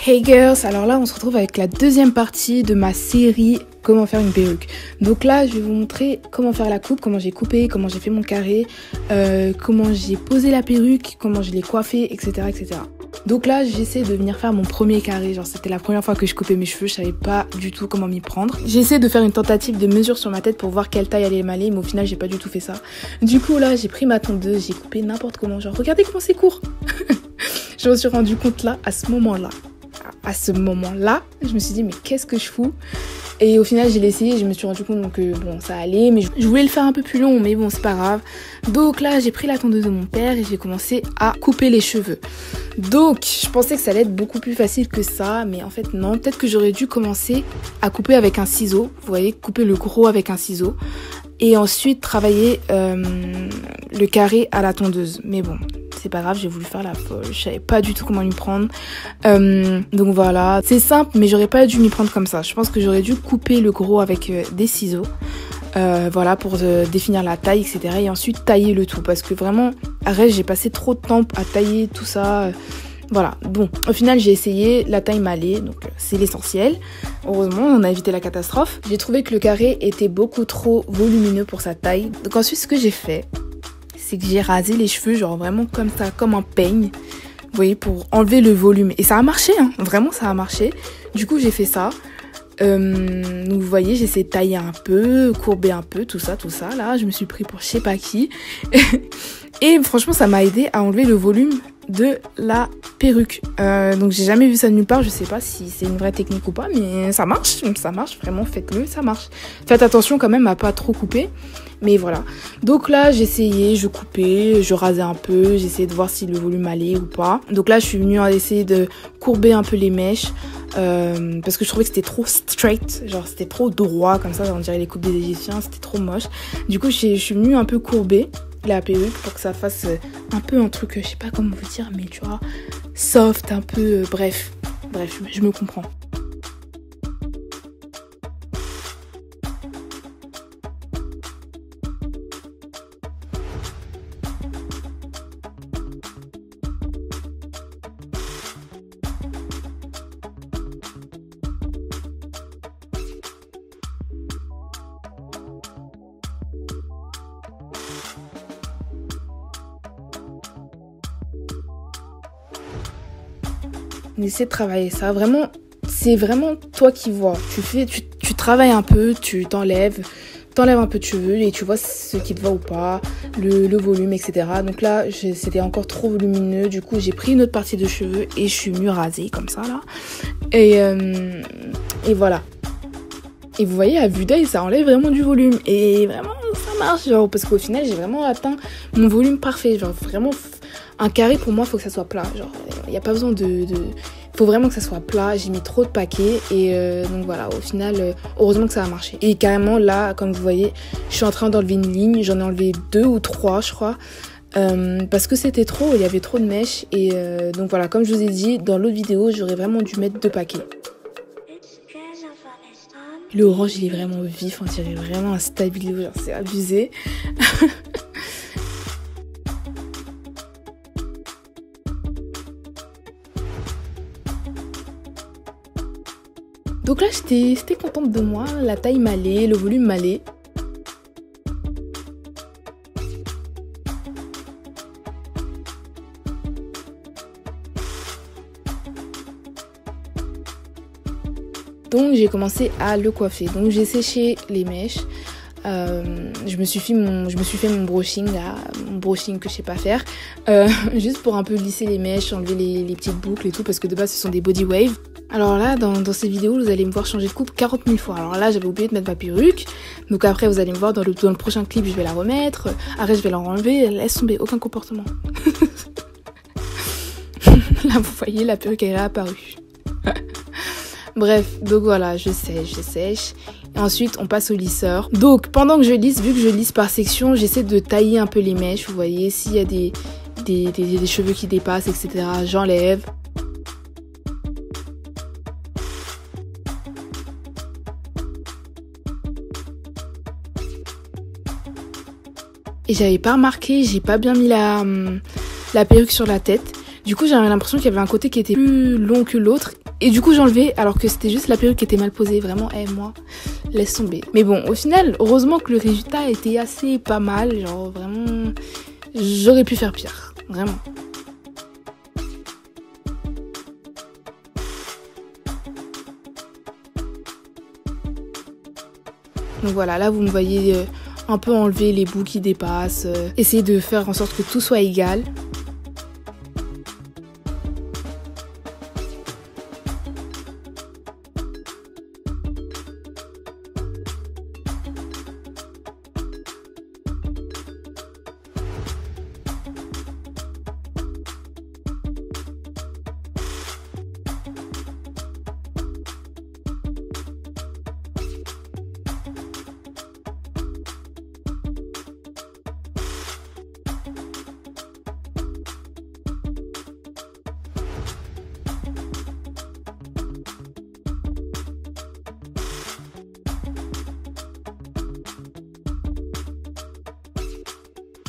Hey girls, alors là on se retrouve avec la deuxième partie de ma série comment faire une perruque. Donc là je vais vous montrer comment faire la coupe, comment j'ai coupé, comment j'ai fait mon carré, comment j'ai posé la perruque, comment je l'ai coiffée, etc. etc. Donc là j'essaie de venir faire mon premier carré, genre c'était la première fois que je coupais mes cheveux, je savais pas du tout comment m'y prendre. J'essaie de faire une tentative de mesure sur ma tête pour voir quelle taille allait m'aller, mais au final j'ai pas du tout fait ça. Du coup là j'ai pris ma tondeuse, j'ai coupé n'importe comment, genre regardez comment c'est court. Je me suis rendu compte là, à ce moment-là, je me suis dit mais qu'est-ce que je fous? Et au final j'ai essayé et je me suis rendu compte que bon ça allait, mais je voulais le faire un peu plus long, mais bon c'est pas grave. Donc là j'ai pris la tondeuse de mon père et j'ai commencé à couper les cheveux. Donc je pensais que ça allait être beaucoup plus facile que ça, mais en fait non, peut-être que j'aurais dû commencer à couper avec un ciseau, vous voyez, couper le gros avec un ciseau. Et ensuite travailler le carré à la tondeuse. Mais bon, c'est pas grave, j'ai voulu faire la folle. Je savais pas du tout comment m'y prendre. Donc voilà, c'est simple, mais j'aurais pas dû m'y prendre comme ça. Je pense que j'aurais dû couper le gros avec des ciseaux. Voilà, pour définir la taille, etc. Et ensuite tailler le tout. Parce que vraiment, arrête, j'ai passé trop de temps à tailler tout ça. Voilà, bon, au final j'ai essayé, la taille m'allait, donc c'est l'essentiel. Heureusement, on a évité la catastrophe. J'ai trouvé que le carré était beaucoup trop volumineux pour sa taille. Donc ensuite, ce que j'ai fait, c'est que j'ai rasé les cheveux, genre vraiment comme ça, comme un peigne. Vous voyez, pour enlever le volume. Et ça a marché, hein, vraiment ça a marché. Du coup, j'ai fait ça. Donc vous voyez, j'ai essayé de tailler un peu, courber un peu, tout ça, là. Je me suis pris pour je sais pas qui. Et franchement, ça m'a aidé à enlever le volume de la perruque. Donc j'ai jamais vu ça de nulle part, je sais pas si c'est une vraie technique ou pas, mais ça marche, vraiment, faites-le, ça marche. Faites attention quand même à pas trop couper, mais voilà. Donc là j'essayais, je coupais, je rasais un peu, j'essayais de voir si le volume allait ou pas. Donc là je suis venue essayer de courber un peu les mèches, parce que je trouvais que c'était trop straight, genre c'était trop droit comme ça, on dirait les coupes des Égyptiens, c'était trop moche. Du coup je suis venue un peu courber la perruque pour que ça fasse un peu un truc, je sais pas comment vous dire, mais tu vois, soft, un peu, bref, je me comprends. On essaie de travailler ça, vraiment, c'est vraiment toi qui vois. Tu travailles un peu, tu t'enlèves un peu de cheveux et tu vois ce qui te va ou pas, le volume, etc. Donc là, c'était encore trop volumineux, du coup j'ai pris une autre partie de cheveux et je suis venue raser comme ça là. Et voilà. Et vous voyez, à vue d'œil, ça enlève vraiment du volume. Et vraiment, ça marche, genre, parce qu'au final, j'ai vraiment atteint mon volume parfait. Genre, vraiment, un carré, pour moi, il faut que ça soit plat. Genre, il n'y a pas besoin il faut vraiment que ça soit plat. J'ai mis trop de paquets. Et donc voilà, au final, heureusement que ça a marché. Et carrément, là, comme vous voyez, je suis en train d'enlever une ligne. J'en ai enlevé 2 ou 3, je crois. Parce que c'était trop, il y avait trop de mèches. Et donc voilà, comme je vous ai dit, dans l'autre vidéo, j'aurais vraiment dû mettre 2 paquets. Le orange il est vraiment vif, on dirait vraiment un stabilo, genre c'est abusé. Donc là j'étais contente de moi, la taille m'allait, le volume m'allait. Donc j'ai commencé à le coiffer. Donc j'ai séché les mèches. Je me suis fait mon brushing là, mon brushing que je sais pas faire, juste pour un peu lisser les mèches, enlever les petites boucles et tout, parce que de base ce sont des body waves. Alors là dans ces vidéos vous allez me voir changer de coupe 40 000 fois. Alors là j'avais oublié de mettre ma perruque, donc après vous allez me voir dans le prochain clip, je vais la remettre, après je vais la enlever, laisse tomber, aucun comportement. Là vous voyez la perruque elle est apparue. Bref, donc voilà, je sèche. Et ensuite, on passe au lisseur. Donc, pendant que je lisse, vu que je lisse par section, j'essaie de tailler un peu les mèches. Vous voyez, s'il y a des cheveux qui dépassent, etc., j'enlève. Et j'avais pas remarqué, j'ai pas bien mis la perruque sur la tête. Du coup, j'avais l'impression qu'il y avait un côté qui était plus long que l'autre. Et du coup j'ai enlevé alors que c'était juste la perruque qui était mal posée. Vraiment, moi, laisse tomber. Mais bon, au final, heureusement que le résultat était assez pas mal. Genre vraiment, j'aurais pu faire pire. Vraiment. Donc voilà, là vous me voyez un peu enlever les bouts qui dépassent, essayer de faire en sorte que tout soit égal.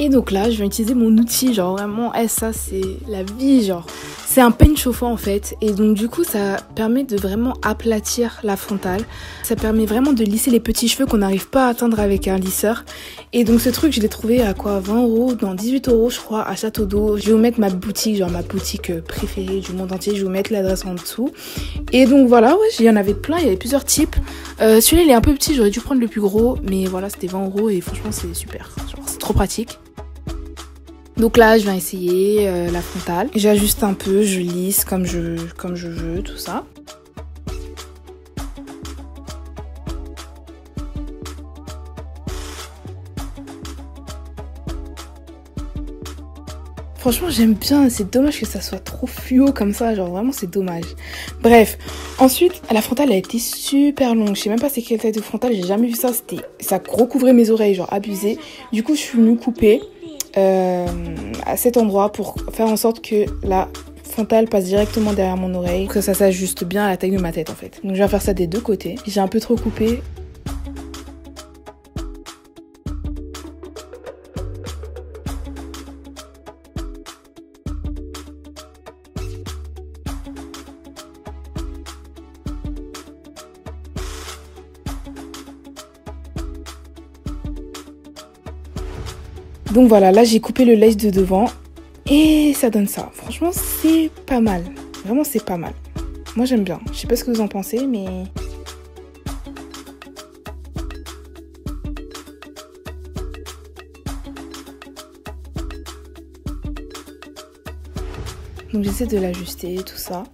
Et donc là, je vais utiliser mon outil, genre vraiment, ça c'est la vie, genre. C'est un peigne chauffant en fait, et donc du coup ça permet de vraiment aplatir la frontale. Ça permet vraiment de lisser les petits cheveux qu'on n'arrive pas à atteindre avec un lisseur. Et donc ce truc, je l'ai trouvé à quoi, 20 €, non 18 € je crois, à Château d'Eau. Je vais vous mettre ma boutique, genre ma boutique préférée du monde entier, je vais vous mettre l'adresse en dessous. Et donc voilà, ouais, il y en avait plein, il y avait plusieurs types. Celui-là il est un peu petit, j'aurais dû prendre le plus gros, mais voilà, c'était 20 € et franchement c'est super, genre c'est trop pratique. Donc là, je viens essayer la frontale. J'ajuste un peu, je lisse comme je veux, tout ça. Franchement, j'aime bien. C'est dommage que ça soit trop fluo comme ça. Genre, vraiment, c'est dommage. Bref. Ensuite, la frontale a été super longue. Je sais même pas c'est quelle taille de frontale. J'ai jamais vu ça. Ça recouvrait mes oreilles, genre abusé. Du coup, je suis venue couper à cet endroit pour faire en sorte que la frontale passe directement derrière mon oreille, pour que ça s'ajuste bien à la taille de ma tête en fait. Donc je vais faire ça des deux côtés. J'ai un peu trop coupé. Donc voilà, là j'ai coupé le lace de devant et ça donne ça. Franchement, c'est pas mal. Vraiment, c'est pas mal. Moi, j'aime bien. Je sais pas ce que vous en pensez, mais... Donc j'essaie de l'ajuster, tout ça.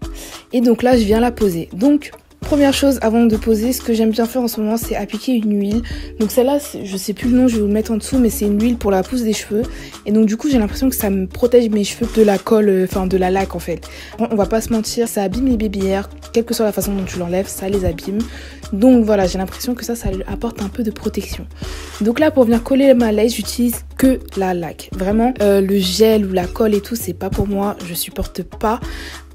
Et donc là, je viens la poser. Donc... Première chose, avant de poser, ce que j'aime bien faire en ce moment, c'est appliquer une huile. Donc celle-là, je sais plus le nom, je vais vous le mettre en dessous, mais c'est une huile pour la pousse des cheveux. Et donc du coup, j'ai l'impression que ça me protège mes cheveux de la colle, enfin de la laque en fait. On va pas se mentir, ça abîme les baby hairs, quelle que soit la façon dont tu l'enlèves, ça les abîme. Donc voilà, j'ai l'impression que ça lui apporte un peu de protection. Donc là, pour venir coller ma lace, j'utilise que la laque. Vraiment, le gel ou la colle et tout, c'est pas pour moi. Je supporte pas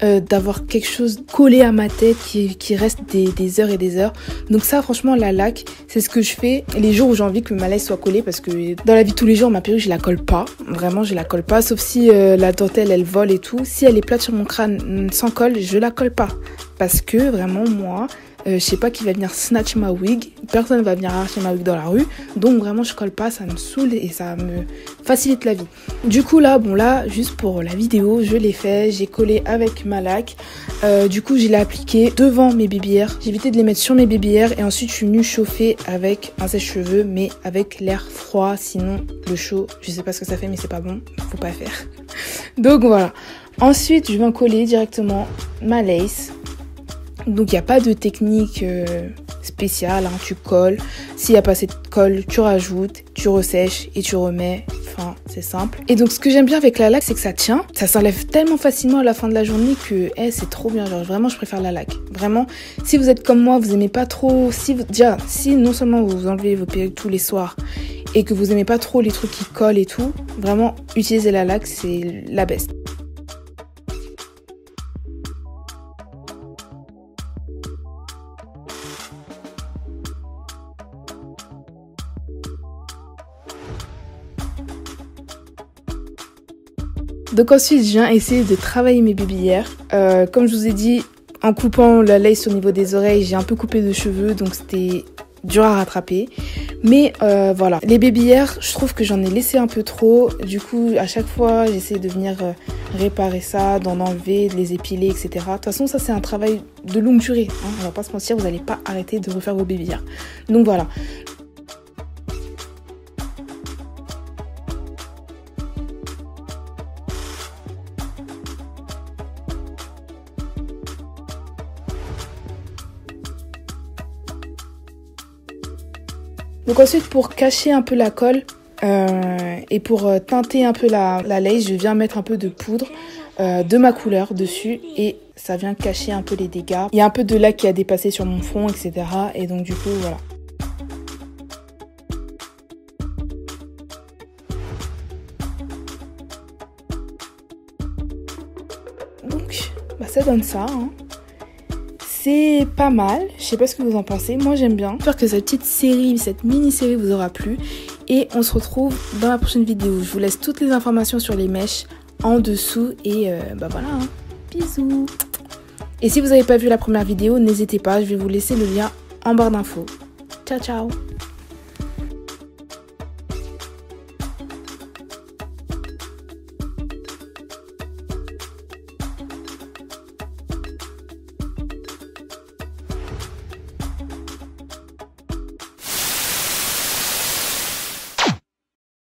d'avoir quelque chose collé à ma tête qui reste des heures et des heures. Donc ça, franchement, la laque, c'est ce que je fais les jours où j'ai envie que ma lace soit collée, parce que dans la vie de tous les jours, ma perruque, je la colle pas. Vraiment, je la colle pas, sauf si la dentelle, elle vole et tout. Si elle est plate sur mon crâne sans colle, je la colle pas. Parce que vraiment, moi... je sais pas qui va venir snatch ma wig, personne va venir arracher ma wig dans la rue, donc vraiment je colle pas, ça me saoule et ça me facilite la vie. Du coup là, bon là, juste pour la vidéo, je l'ai fait, j'ai collé avec ma laque, du coup je l'ai appliqué devant mes baby hairs, j'ai évité de les mettre sur mes baby hairs et ensuite je suis venue chauffer avec un sèche-cheveux mais avec l'air froid, sinon le chaud, je sais pas ce que ça fait mais c'est pas bon, faut pas faire. Donc voilà, ensuite je viens coller directement ma lace. Donc il n'y a pas de technique spéciale, hein. Tu colles, s'il n'y a pas assez de colle, tu rajoutes, tu ressèches et tu remets, enfin c'est simple. Et donc ce que j'aime bien avec la laque, c'est que ça tient, ça s'enlève tellement facilement à la fin de la journée que c'est trop bien, genre vraiment je préfère la laque. Vraiment, si vous êtes comme moi, vous aimez pas trop, si non seulement vous enlevez vos perruques tous les soirs et que vous aimez pas trop les trucs qui collent et tout, vraiment utiliser la laque, c'est la best. Donc ensuite, je viens essayer de travailler mes baby hairs. Comme je vous ai dit, En coupant la lace au niveau des oreilles, j'ai un peu coupé de cheveux, donc c'était dur à rattraper. Mais voilà, les baby hairs, je trouve que j'en ai laissé un peu trop. Du coup, à chaque fois, j'essaie de venir réparer ça, d'en enlever, de les épiler, etc. De toute façon, ça c'est un travail de longue durée. Hein. On va pas se mentir, vous n'allez pas arrêter de refaire vos baby hairs. Donc voilà. Donc ensuite, pour cacher un peu la colle et pour teinter un peu la lace, je viens mettre un peu de poudre de ma couleur dessus et ça vient cacher un peu les dégâts. Il y a un peu de lac qui a dépassé sur mon front, etc. Et donc du coup, voilà. Donc, bah, ça donne ça, hein. C'est pas mal, je sais pas ce que vous en pensez, moi j'aime bien. J'espère que cette petite série, cette mini-série vous aura plu. Et on se retrouve dans la prochaine vidéo. Je vous laisse toutes les informations sur les mèches en dessous. Et bah voilà, hein. Bisous. Et si vous n'avez pas vu la première vidéo, n'hésitez pas, je vais vous laisser le lien en barre d'infos. Ciao ciao.